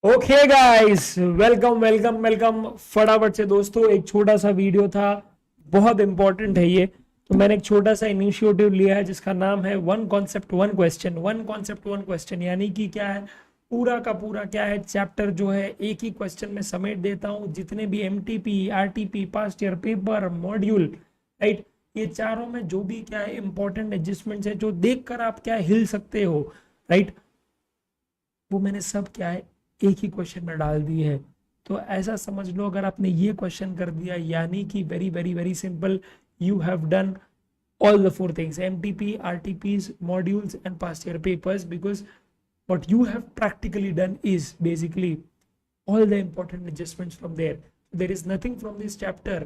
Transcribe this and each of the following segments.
Okay guys, welcome welcome welcome. फटाफट से दोस्तों, एक छोटा सा वीडियो था, बहुत इंपॉर्टेंट है ये। तो मैंने एक छोटा सा इनिशिएटिव लिया है जिसका नाम है one concept one question. One concept one question यानी कि क्या है, पूरा का पूरा क्या है, चैप्टर जो है एक ही क्वेश्चन में समेट देता हूँ। जितने भी MTP, RTP, past year paper, module, right, ये चारों में जो भी क्या है इंपॉर्टेंट एडजस्टमेंट्स है, जो देखकर आप क्या हिल सकते हो, राइट, वो मैंने सब क्या है एक ही क्वेश्चन में डाल दी है। तो ऐसा समझ लो, अगर आपने ये क्वेश्चन कर दिया यानी कि very very very simple, you have done all the four things: MTP, RTPs, modules, and past year papers. Because what you have practically done is basically all the important adjustments from there. There is nothing from this chapter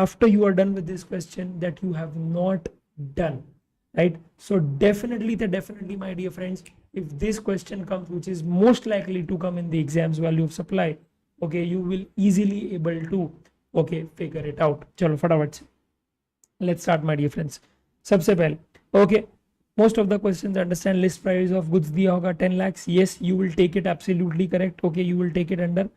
after you are done with this question that you have not done, right? So definitely my dear friends, if this question comes, which is most likely to come in the exams, value of supply, okay, you will easily able to okay figure it out. Chalo फटाफट से let's start my dear friends. सबसे पहले okay, most of the questions understand list price of goods दिया होगा 10 lakhs. Yes, you will take it absolutely correct. Okay, you will take it under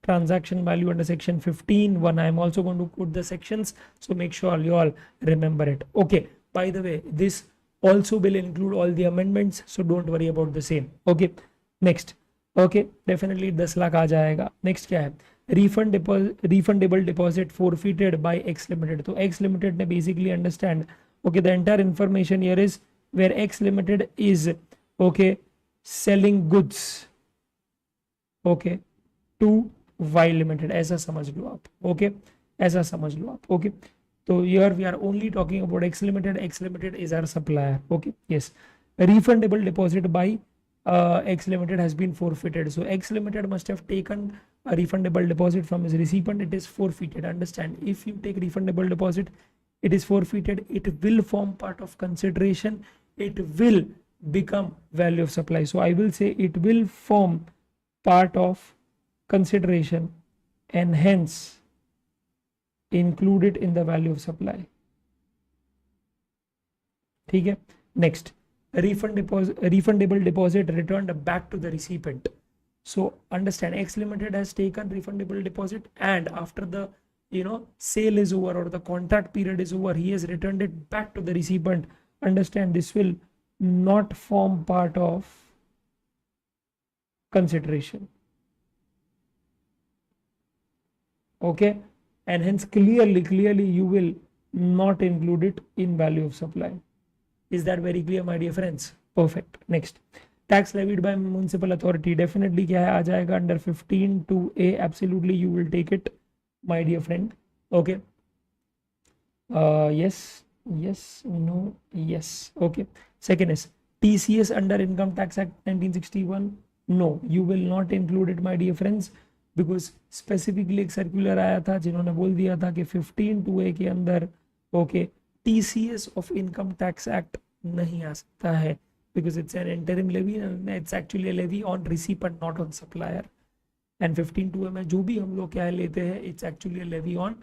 transaction value under section 15. One, I am also going to put the sections, so make sure you all remember it. Okay, by the way, this also will include all the amendments, so don't worry about the same. Okay, next. Okay, definitely 10 lakh आ जाएगा. Next क्या है, refundable deposit forfeited by X Limited. तो X Limited ने basically understand, okay, the entire information here is where X Limited is okay selling goods okay to Y Limited. ऐसा समझ लो आप, okay, ऐसा समझ लो आप, okay. तो here we are only talking about X Limited. X Limited is our supplier. Okay, yes, refundable deposit by X Limited has been forfeited. So X Limited must have taken a refundable deposit from his recipient. It is forfeited. Understand, if you take refundable deposit, it is forfeited, it will form part of consideration, it will become value of supply. So I will say it will form part of consideration and hence include it in the value of supply. ठीक है, next, refundable deposit returned back to the recipient. So understand, X Limited has taken refundable deposit, and after the sale is over or the contract period is over, he has returned it back to the recipient. Understand, this will not form part of consideration. Okay, and hence clearly you will not include it in value of supply. Is that very clear my dear friends? Perfect. Next, tax levied by municipal authority. Definitely क्या है आ जाएगा under 15(2)(a). Absolutely you will take it my dear friend. Okay, yes, no, yes. Okay, second is TCS under Income Tax Act 1961. No, you will not include it my dear friends, because specifically एक circular आया था जिन्होंने बोल दिया था कि 15(2)(a) के अंदर okay TCS of Income Tax Act नहीं आ सकता है, because it's an interim levy and it's actually a levy on recipient, not on supplier. And 15(2)(a) में जो भी हम लोग क्या लेते हैं, it's actually a levy on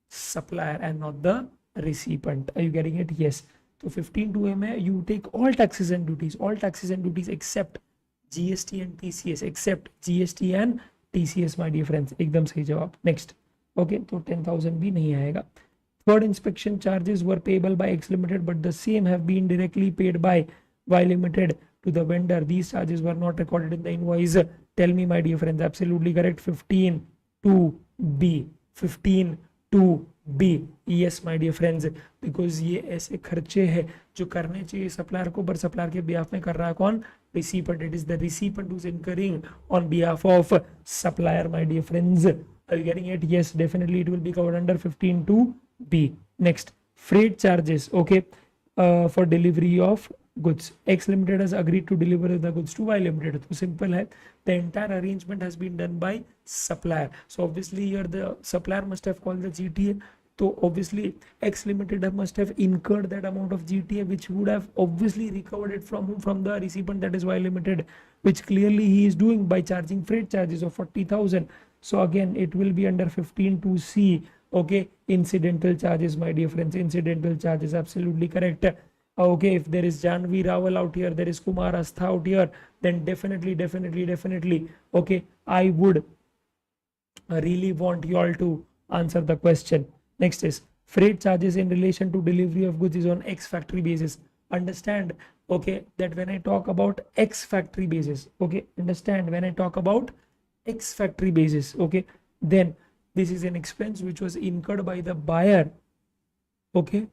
supplier and not the recipient. Are you getting it? Yes. तो 15(2)(a) में you take all taxes and duties except GST and TCS, except GST and TCS my dear friends. एकदम सही जवाब. Next, okay, तो 10,000 भी नहीं आएगा. Third, inspection charges were payable by X Limited, but the same have been directly paid by Y Limited to the vendor. These charges were not recorded in the invoice. Tell me my dear friends. Absolutely correct. 15(2)(b. 15(2)(b. Yes my dear friends, because ये ऐसे खर्चे हैं जो करने चाहिए supplier को, पर supplier के बिहाफ में कर रहा है कौन? Recipient. It is the recipient who's incurring on behalf of supplier my dear friends. Are you getting it? Yes, definitely it will be covered under 15(2)(b. Next, freight charges okay for delivery of goods. X Limited has agreed to deliver the goods to Y Limited. So simple hai, the entire arrangement has been done by supplier. So obviously here the supplier must have called the GTA. So obviously X Limited must have incurred that amount of GTA, which would have obviously recovered it from whom? From the recipient, that is Y Limited, which clearly he is doing by charging freight charges of 40,000. So again it will be under 15(2)(c. okay, incidental charges my dear friends, incidental charges. Absolutely correct. Okay, if there is Janvi Rawal out here, there is Kumar Astha out here, then definitely, okay, I would really want you all to answer the question. Next is freight charges in relation to delivery of goods is on X factory basis. Understand, okay, that when I talk about X factory basis, okay, understand when I talk about X factory basis, okay, then this is an expense which was incurred by the buyer, okay,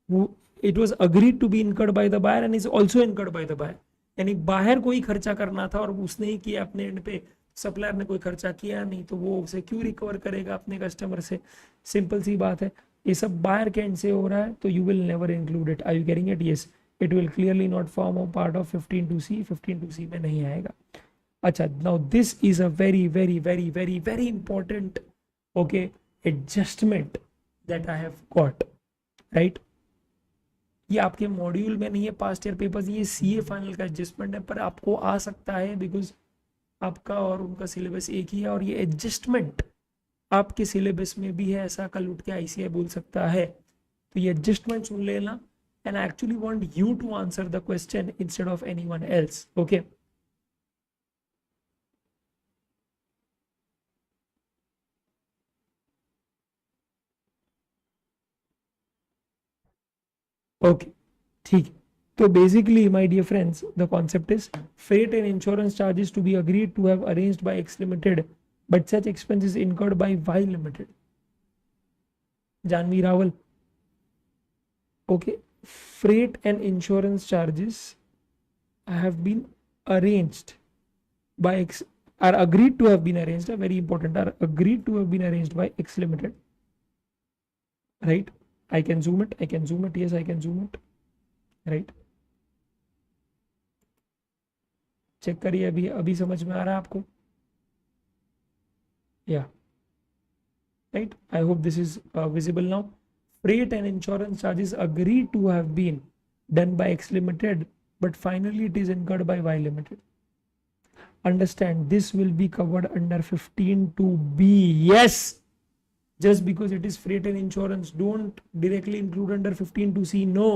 who it was agreed to be incurred by the buyer and is also incurred by the buyer. यानी बाहर कोई खर्चा करना था और उसने ही किया अपने एंड पे, सप्लायर ने कोई खर्चा किया नहीं, तो वो उसे क्यों रिकवर करेगा अपने कस्टमर से? सिंपल सी बात है, ये सब बायर के एंड से हो रहा है, तो you will never include it. Are you getting it? Yes, it will clearly not form a part of 15(2)(c). 15(2)(c) में नहीं आएगा. अच्छा, now this is a very very very very very important, okay, adjustment that I have got, right. ये आपके module में नहीं है, past year papers, ये सीए फाइनल का एडजस्टमेंट है, पर आपको आ सकता है बिकॉज आपका और उनका सिलेबस एक ही है, और ये एडजस्टमेंट आपके सिलेबस में भी है, ऐसा कल उठ के आईसीआई बोल सकता है. तो ये एडजस्टमेंट सुन लेना, and I actually want you to answer the question instead of anyone else. Okay, okay, ठीक. तो basically my dear friends, the concept is freight and insurance charges to be agreed to have arranged by X Limited, but such expenses incurred by Y Limited. Janvi Rawal. Okay, freight and insurance charges have been arranged by X, are agreed to have been arranged, very important, are agreed to have been arranged by X Limited, right? I can zoom it, yes, I can zoom it, right? Check करिए, अभी समझ में आ रहा है आपको? या right, I hope this is visible now. Freight and insurance charges agreed to have been done by X Limited, but finally it is incurred by Y Limited. Understand, this will be covered under 15(2)(b). Yes, just because it is freight and insurance, don't directly include under 15(2)(c). No,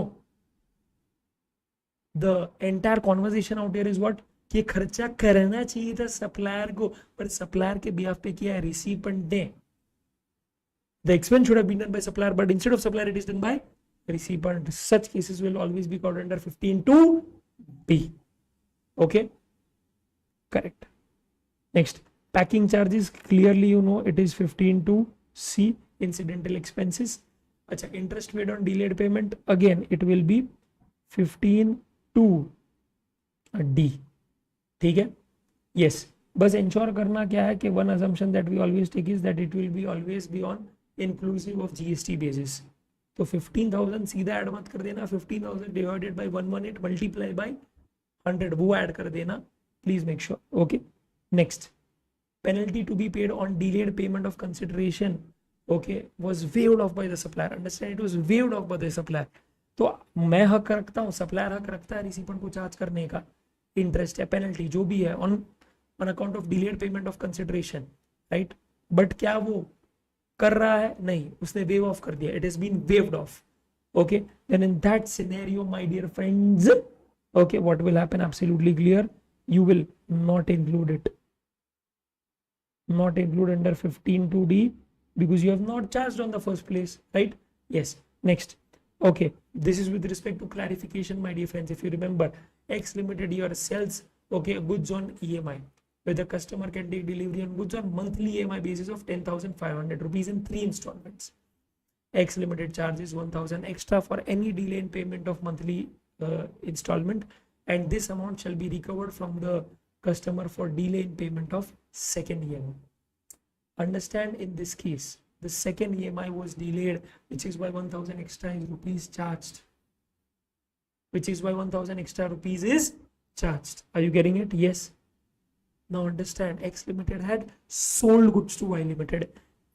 the entire conversation out here is what, कि खर्चा करना चाहिए था supplier को, पर supplier के behalf पे किया है रिसीपेंट ने. The expense should have been done by supplier, but instead of supplier, it is done by recipient. Such cases will always be covered under 15(2)(b). Okay, correct. Next, packing charges, clearly you know it is 15(2)(c), incidental expenses. अच्छा, interest paid on delayed payment, again it will be 15(2)(d). ठीक है, yes. बस ensure करना क्या है कि one assumption that we always take is that it will be always be on inclusive of GST basis. तो 15,000 सीधा ऐड मत कर देना, 15,000 डिवाइडेड बाय 118 मल्टीप्लाई बाय 100 वो ऐड कर देना, please make sure. Okay, next, penalty to be paid on delayed payment of consideration, okay, was waived off by the supplier. Understand, it was waived off by the supplier. तो मैं हक रखता हूँ, supplier हक रखता है रिसिपेंट को charge करने का, इंटरेस्ट या पेनल्टी जो भी है on account of delayed payment of consideration, right. But क्या वो कर रहा है? नहीं, उसने वेव ऑफ कर दिया, it has been waived off. Okay, then in that scenario my dear friends, okay, what will happen, absolutely clear, you will not include it, not include under 15(2)(d) because you have not charged on the first place, right? Yes. Next, okay, this is with respect to clarification, my dear friends. If you remember, X Limited here sells, okay, goods on EMI, where the customer can take delivery on goods on monthly EMI basis of 10,500 rupees in 3 installments. X Limited charges 1,000 extra for any delay in payment of monthly installment, and this amount shall be recovered from the customer for delay in payment of second EMI. Understand, in this case, the second EMI was delayed, which is why 1,000 extra rupees charged. Which is why 1,000 extra rupees is charged. Are you getting it? Yes. Now understand, X Limited had sold goods to Y Limited,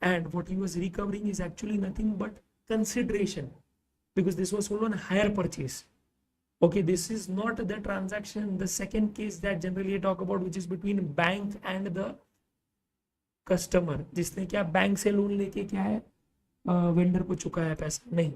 and what he was recovering is actually nothing but consideration, because this was sold on hire purchase. Okay, this is not the transaction, the second case that generally I talk about, which is between bank and the customer, जिसने क्या bank से loan लेके क्या है vendor को चुकाया पैसा. नहीं,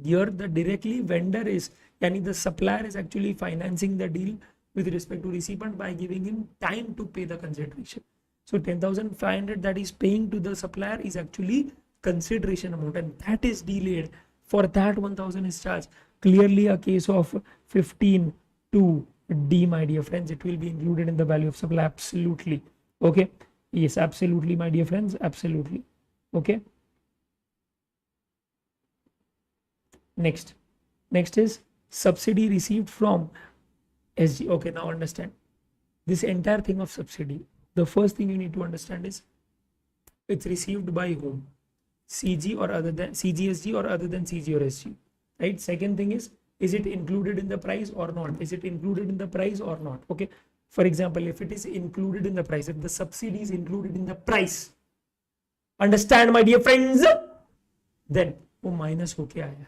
Here the directly vendor is, yani the supplier is actually financing the deal with respect to recipient by giving him time to pay the consideration. So 10,500 that is paying to the supplier is actually consideration amount, and that is delayed. For that 1,000 is charged. Clearly a case of 15 to D, my dear friends. It will be included in the value of supply. Absolutely. Okay. Yes, absolutely, my dear friends. Absolutely. Okay. Next is subsidy received from SG. Okay, now understand this entire thing of subsidy. The first thing you need to understand is it's received by whom? CG or other than CGSG or other than CG or SG, right? Second thing is it included in the price or not? Is it included in the price or not? Okay, for example, if it is included in the price, if the subsidy is included in the price, understand my dear friends, then वो minus होके आया है,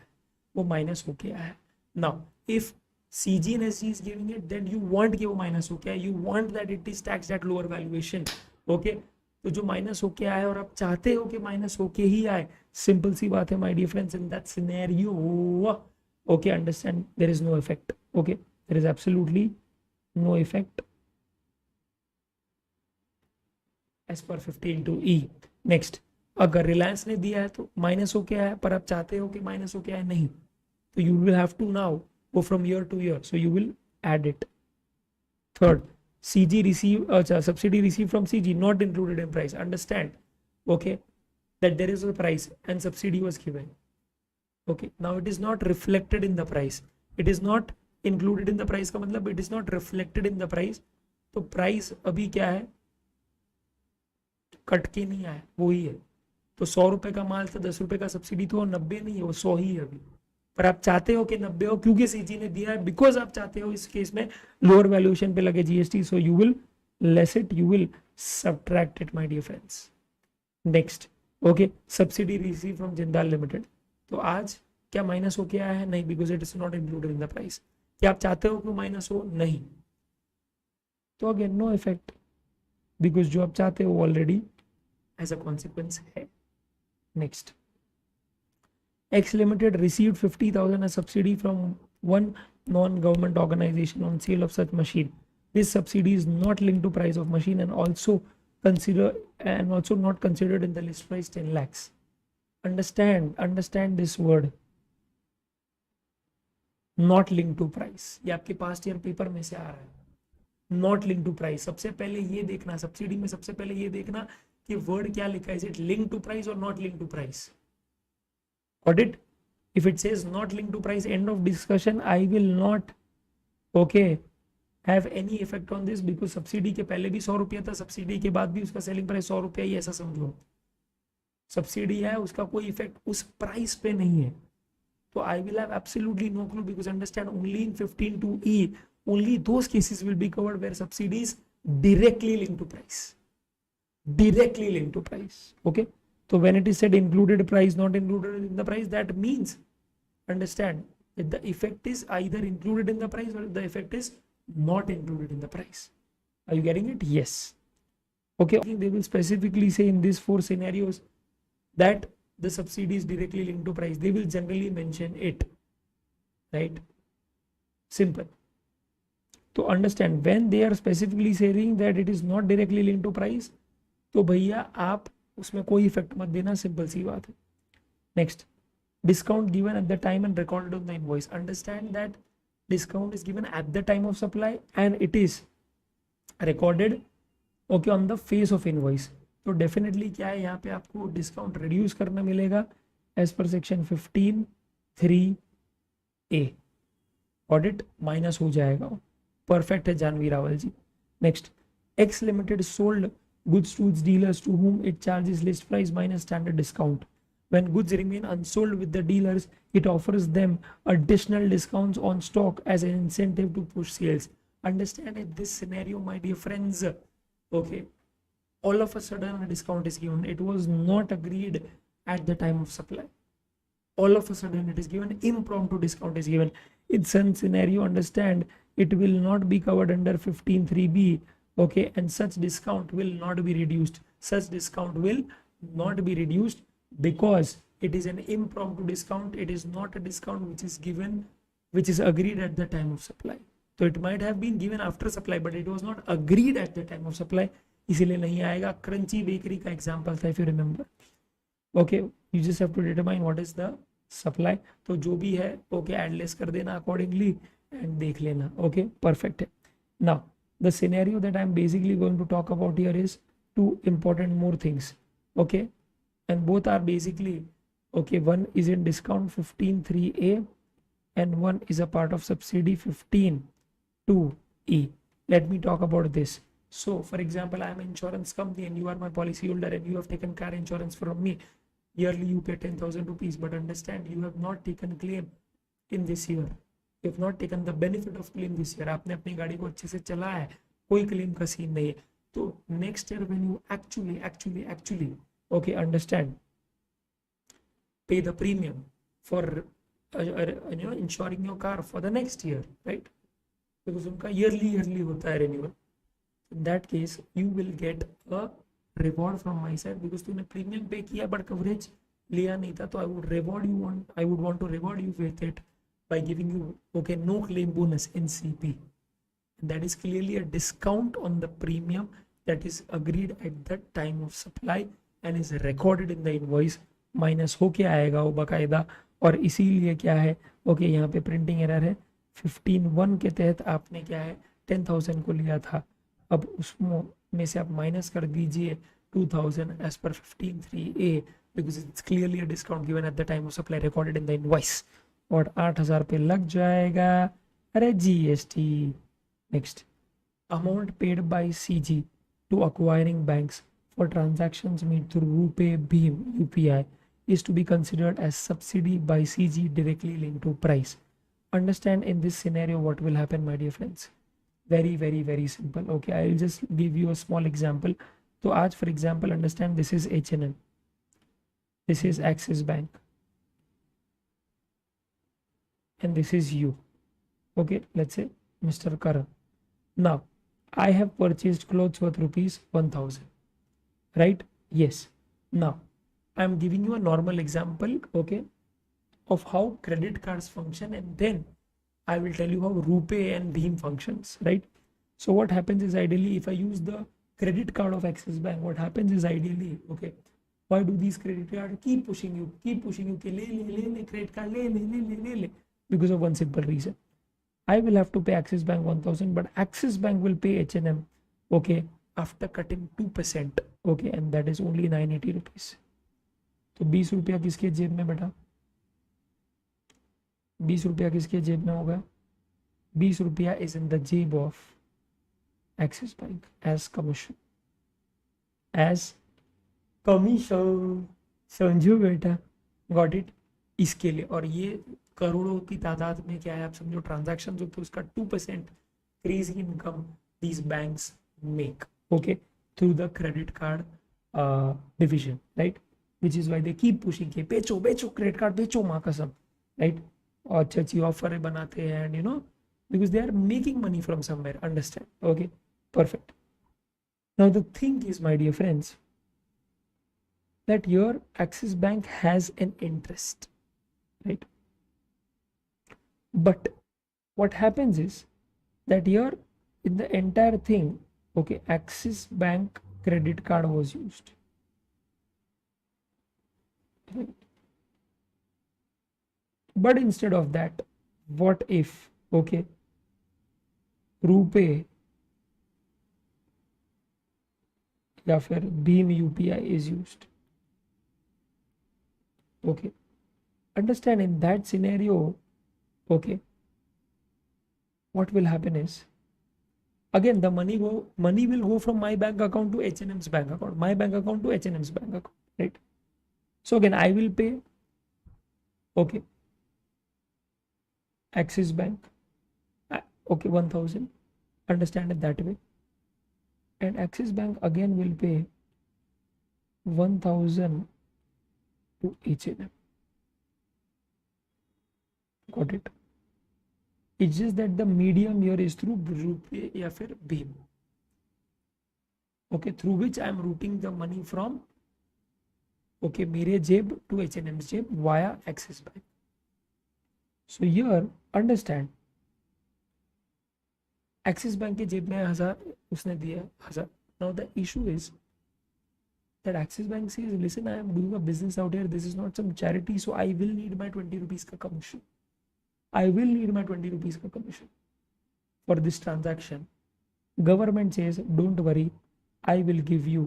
वो minus होके आया है. Now if CG and SG is giving it, then you want कि वो माइनस होके आए, you want that it is taxed at lower valuation. Okay, तो जो माइनस होके आया और आप चाहते हो कि माइनस होके ही आए, सिंपल सी बात है my dear friends. In that scenario, okay, understand, there is no effect. Okay, there is absolutely no effect as per 15 to E. Next, अगर रिलायंस ने दिया है तो माइनस होके आया, पर आप चाहते हो कि माइनस होके आए नहीं, तो you will have to now go from year to year, so you will add it. Third, CG receive subsidy received from CG not included in price. Understand, okay, that there is a price and subsidy was given. Okay, now it is not reflected in the price. It is not included in the price का मतलब it is not reflected in the price. तो price अभी क्या है, cut के नहीं आया, वो ही है. तो 100 रुपए का माल था, 10 रुपए का सब्सिडी, तो 90 नहीं है, वो 100 ही है अभी. पर आप चाहते हो कि 90 हो क्योंकि सीजी ने दिया है, बिकॉज आप चाहते हो इस केस में लोअर वैल्यूएशन पे लगे GST, so you will less it, you will subtract it my dear friends. Next, okay, subsidy receive from Jindal limited, तो आज क्या माइनस हो क्या है? नहीं, because it is not included in the price. क्या आप चाहते हो कि माइनस हो? नहीं, तो अगेन नो इफेक्ट, बिकॉज जो आप चाहते हो ऑलरेडी एज अ कॉन्सिक्वेंस है. Next, X Limited received 50,000 as subsidy from one non-government organization on sale of such machine. This subsidy is not linked to price of machine and also not considered in the list price 10 lakhs. Understand this word. Not linked to price. ये आपके past year paper में से आ रहा है. Not linked to price. सबसे पहले ये देखना, सब्सिडी में सबसे पहले ये देखना कि वर्ड क्या लिखा है. Is it linked to price or not linked to price? Got it? If it says not linked to price, end of discussion, I will not, okay, have any effect on this, because subsidy के पहले भी 100 रुपया था, subsidy के बाद भी उसका selling price 100 रुपया ही, ऐसा समझो. सब्सिडी है, उसका कोई इफेक्ट उस प्राइस पे नहीं है. तो I will have absolutely no clue, because understand, only in 15 to E, only those cases will be covered where subsidy is directly linked to price. Directly linked to price. Okay. So when it is said included price, not included in the price, that means, understand, that the effect is either included in the price or the effect is not included in the price. Are you getting it? Yes. Okay. They will specifically say in these 4 scenarios that the subsidy is directly linked to price. They will generally mention it. Right? Simple. To understand, when they are specifically saying that it is not directly linked to price, तो भैया आप उसमें कोई effect मत देना, simple सी बात है. Next, discount given at the time and recorded on the invoice. Understand that discount is given at the time of supply and it is recorded, okay, on the face of invoice. तो definitely क्या है, यहाँ पे आपको discount reduce करना मिलेगा as per section 15(3)(a). Audit minus हो जाएगा. परफेक्ट है Janhvi Rawal ji. Next, X limited sold goods to its dealers to whom it charges list price minus standard discount. When goods remain unsold with the dealers, it offers them additional discounts on stock as an incentive to push sales. Understand it, this scenario, my dear friends, okay, all of a sudden a discount is given. It was not agreed at the time of supply. All of a sudden it is given, impromptu discount is given. It's a scenario, understand, it will not be covered under 15(3)(b). Okay, and such discount will not be reduced. Such discount will not be reduced because It is an impromptu discount. It is not a discount which is given, which is agreed at the time of supply. So it might have been given after supply, but it was not agreed at the time of supply, इसीलिए नहीं आएगा. Crunchy bakery का example था, if you remember. Okay, you just have to determine what is the supply. तो जो भी है okay add less कर देना accordingly and देख लेना. Okay, perfect. Now the scenario that I'm basically going to talk about here is two important more things. Okay, and both are basically okay. One is in discount 15(3)(a) and one is a part of subsidy 15(2)(e). Let me talk about this. So for example, I am an insurance company and you are my policy holder and you have taken car insurance from me. Yearly you pay 10,000 rupees, but understand you have not taken claim in this year. You have not taken the benefit of claim this year. आपने अपनी गाड़ी को अच्छे से चलाया है, कोई claim का सीन नहीं है. तो next year when you actually okay understand, pay the premium for insuring your car for the next year, right? Because उनका yearly होता है renewal. In that case you will get a reward from my side because तूने premium pay किया but coverage लिया नहीं था. तो I would want to reward you with it by giving you okay no claim bonus NCP. That is clearly a discount on the premium that is agreed at the time of supply and is recorded in the invoice. Minus होके आएगा वो बकायदा. और इसीलिए क्या है okay यहाँ पे प्रिंटिंग एरर है. 15(1) के तहत आपने क्या है 10,000 को लिया था, अब उसमें से आप माइनस कर दीजिए 2,000 as per 15(3)(a because it's clearly a discount given at the time of supply recorded in the invoice. और 8,000 पे लग जाएगा अरे GST. Next, amount paid by CG to acquiring banks for transactions made through RuPay Bhim UPI is to be considered as subsidy by CG directly linked to price. Understand in this scenario what will happen, my dear friends. Very simple. Okay, I will just give you a small example. So आज for example understand this is H&M, this is Axis Bank, and this is you. Okay, let's say Mr. Karan. Now I have purchased clothes worth rupees 1,000, right? Yes. Now I am giving you a normal example, okay, of how credit cards function, and then I will tell you how RuPay and Bhim functions, right? So what happens is ideally if I use the credit card of Axis Bank, what happens is ideally okay, why do these credit cards keep pushing you कि ले credit card ले, because of one simple reason. I will have to pay Axis Bank 1,000, but Axis Bank will pay H&M okay after cutting 2%, okay, and that is only 980 rupees. तो 20 रुपया किसके जेब में बेटा, 20 रुपया किसके जेब में होगा, 20 रुपया is in the जेब of Axis Bank as commission, समझो बेटा, got it. इसके लिए, और ये करोड़ों की तादाद में क्या है आप समझो ट्रांजैक्शन जो तो उसका 2% crazy income these banks make, okay, through the credit card division, right? Which is why they keep pushing के बेचो क्रेडिट कार्ड बेचो माँ कसम, right? और अच्छी ऑफर बनाते हैं and you know because they are making money from somewhere, understand? Okay, perfect. Now the thing is, my dear friends, that your Axis Bank has an interest, right? But what happens is that here in the entire thing, okay, Axis Bank credit card was used, right? But instead of that, what if okay RuPay या फिर Bhim UPI is used, okay? Understand in that scenario, okay, what will happen is again the money will go from my bank account to H&M's bank account, my bank account to H&M's bank account, right? So again I will pay okay Axis Bank okay 1,000, understand it that way, and Axis Bank again will pay 1,000 to H&M, got it? It's just that the medium here is through RuPay या फिर Bhim, okay, through which I am routing the money from okay, मेरे जेब to H&M जेब via axis bank. So here understand, axis bank के जेब में 1000 उसने दिया 1000. Now the issue is that Axis Bank says, listen, I am doing a business out here. This is not some charity, so I will need my 20 rupees ka commission. I will need my 20 rupees ka commission for this transaction. Government says, don't worry, I will give you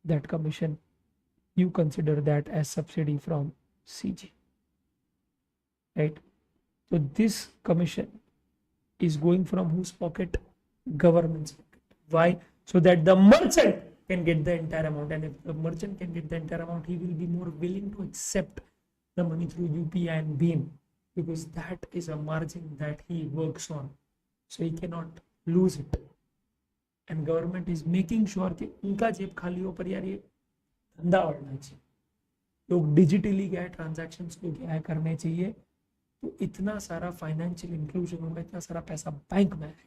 that commission. You consider that as subsidy from CG. Right? So this commission is going from whose pocket? Government's pocket. Why? So that the merchant can get the entire amount, and if the merchant can get the entire amount, he will be more willing to accept the money through UPI and BHIM, because that is a margin that he works on, so he cannot lose it. And government is making sure कि उनका जेब खाली हो, पर यार ये धंधा बढ़ना चाहिए, लोग डिजिटली क्या है ट्रांजैक्शंस को क्या है करने चाहिए, तो इतना सारा फाइनेंशियल इंक्लूजन होगा, इतना सारा पैसा बैंक में आएगा.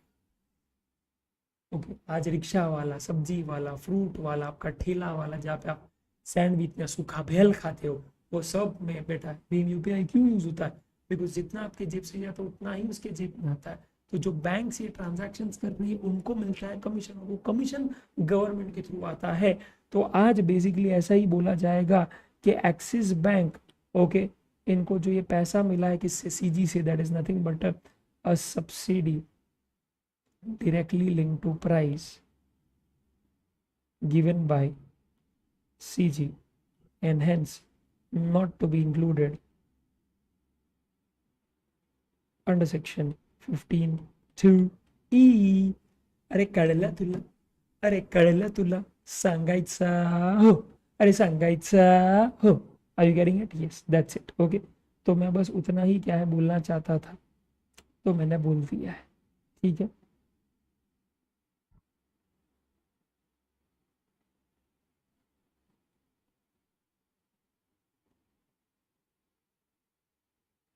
ओके, आज रिक्शा वाला, सब्जी वाला, फ्रूट वाला, आपका ठेला वाला, जहाँ पे आप सैंडविच या सूखा भेल खाते हो, वो सब में बेटा भीम यूपीआई क्यों यूज होता है? बिकॉज जितना आपके जेब से जाता है उतना ही उसके जेब में आता है. तो जो बैंक से ट्रांजैक्शंस कर रही है उनको मिलता है कमीशन, वो कमीशन गवर्नमेंट के थ्रू आता है. तो आज बेसिकली ऐसा ही बोला जाएगा कि एक्सिस बैंक, ओके, इनको जो ये पैसा मिला है किससे? सीजी से. That is nothing but a subsidy directly linked to price given by CG and hence not to be included under section 15(2)(e). अरे कळलं तुला, अरे कळलं तुला, सांगायचा हो, अरे सांगायचा हो. Are you getting it? Yes, that's it. Okay, तो मैं बस उतना ही क्या है बोलना चाहता था, तो मैंने बोल दिया है. ठीक है,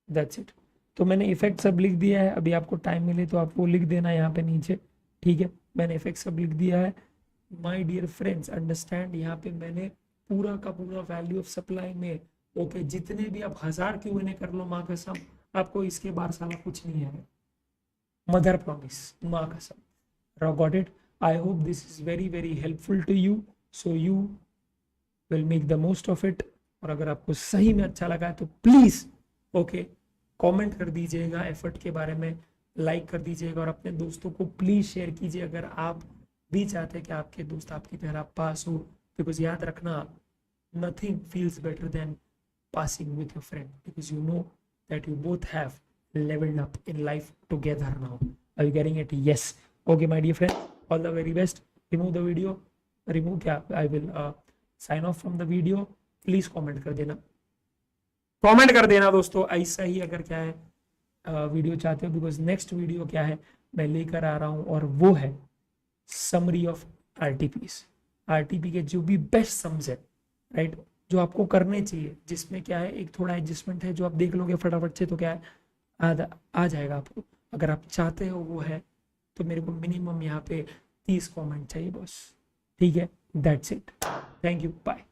दैट्स इट. तो मैंने इफेक्ट सब लिख दिया है. अभी आपको टाइम मिले तो आप वो लिख देना यहाँ पे नीचे. ठीक है, मैंने इफेक्ट सब लिख दिया है. माय डियर फ्रेंड्स, अंडरस्टैंड, यहाँ पे मैंने पूरा का पूरा वैल्यू ऑफ सप्लाई में, ओके, जितने भी आप 1000 क्यों इन्हें कर लो, माँ कसम आपको इसके बार साला कुछ नहीं है. मदर प्रॉमिस, माँ कसम. Got it? I hope this is very very helpful to you, so you will make the most of it. और अगर आपको सही में अच्छा लगा है तो प्लीज, ओके, कमेंट कर दीजिएगा एफर्ट के बारे में, लाइक कर दीजिएगा, और अपने दोस्तों को प्लीज शेयर कीजिए अगर आप भी चाहते हैं कि आपके दोस्त आपकी तरह पास हो. बिकॉज याद रखना, nothing feels better than passing with your friend, because you know that you both have levelled up in life together now. Are you getting it? Yes. Okay my dear friend, all the very best. Remove the video, remove क्या, I will sign off from the video. Please comment कर देना, comment कर देना दोस्तों. ऐसा ही अगर क्या है वीडियो चाहते हो, बिकॉज नेक्स्ट वीडियो क्या है मैं लेकर आ रहा हूं, और वो है समरी ऑफ आरटीपीस. आरटीपी के जो भी बेस्ट सम्स है, राइट, जो आपको करने चाहिए, जिसमें क्या है एक थोड़ा एडजस्टमेंट है, जो आप देख लोगे फटाफट से तो क्या है आ जाएगा आपको. अगर आप चाहते हो वो है, तो मेरे को मिनिमम यहाँ पे 30 कमेंट चाहिए बस. ठीक है, that's it. Thank you, bye.